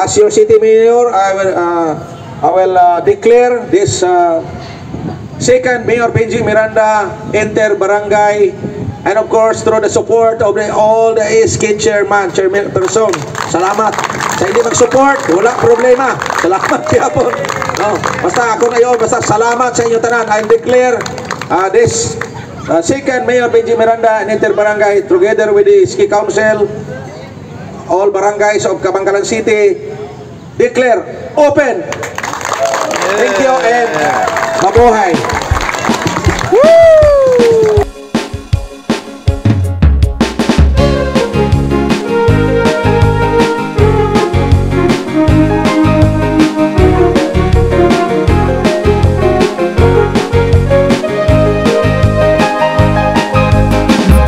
As your city mayor, I will declare this second Mayor Benji Miranda Inter Barangay, and of course through the support of all the ASK chairperson. Salamat sa hindi mag-support, wala problema. Salamat po. No, basta ako na yun, basta salamat sa inyo tanan. I declare this second Mayor Benji Miranda and Inter Barangay together with the Ski Council, all barangays of Kabangkalan City, declare open. Thank you and mabuhay. Woo!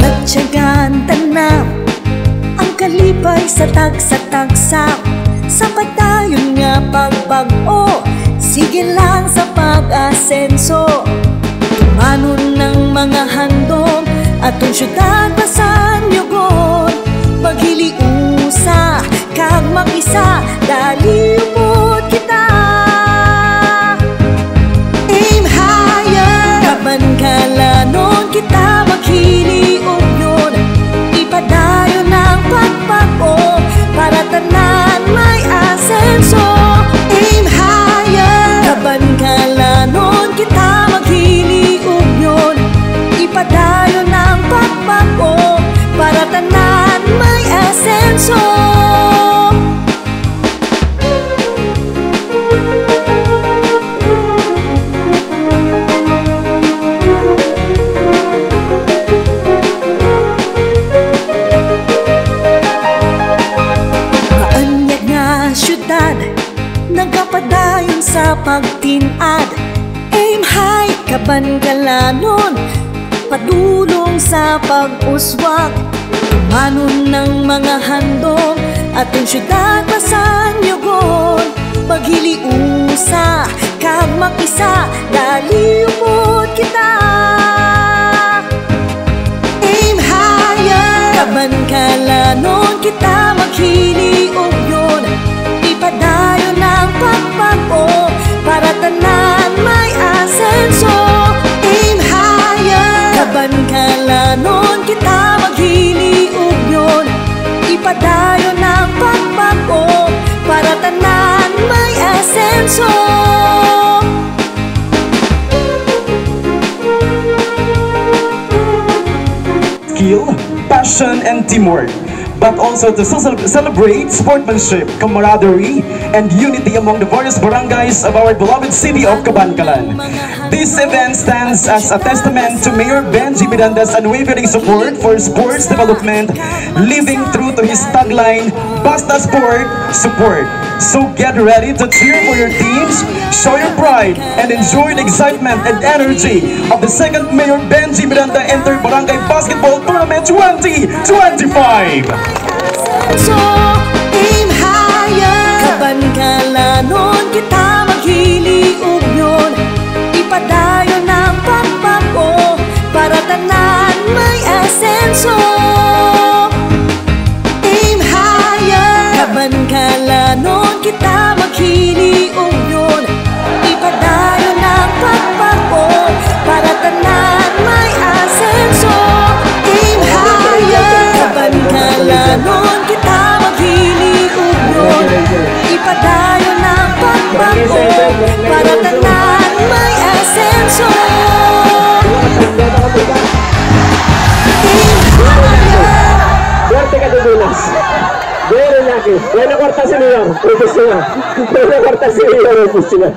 Pagtyagan tanap ang kalipay sa tagsa-tagsa, sa padayon nga pagbago, sige lang sa pag-asenso. Tumanon ng mga handom atong syudad basan yugon, maghiliusa kag makisa dali upod kita. Aim higher, kaban kalanon kita maghiliog yun, ipadayon ng pagbago para tanan may asenso. Aim higher, kaban kalanon kita maghiliog yun, ipadayon ng pagbago para tanan may asenso. Kaanyag nga syudad, nagapadayon sa pagtinad. Aim high, kaban kalanon, padulong sa pag-uswag. Tumanon ng mga handom atong syudad basan yugon, maghiliusa kag makisa dali upod kita. Aim higher, kaban kalanon kita maghiliog yun, ipadayon ng pagbago para tanan may asenso. Aim higher, kaban kalanon kita maghiliog yun, ipadayon ng pagbago para tanan may asenso. Skill, passion, and teamwork, but also to celebrate sportsmanship, camaraderie, and unity among the various barangays of our beloved city of Kabangkalan. This event stands as a testament to Mayor Benji Miranda's unwavering support for sports development, living true to his tagline, Basta Sport, Support. So get ready to cheer for your teams, show your pride, and enjoy the excitement and energy of the second Mayor Benji Miranda Inter Barangay Basketball Tournament 2025. So, aim higher, kaban kalanon kita maghiliog yun, ipadayon ng pagbago para tanan may asenso. Aim higher, kaban kalanon kita maghiliog yun, ipadayon ng pagbago para tanan may asenso. Aim higher, kaban kalanon kita maghiliog yun, ipadayon ng pagbago para tanan may asenso. Suerte ka dudulas. Very lucky. Buena corta señor. Profesor. Buena corta señor. Profesor.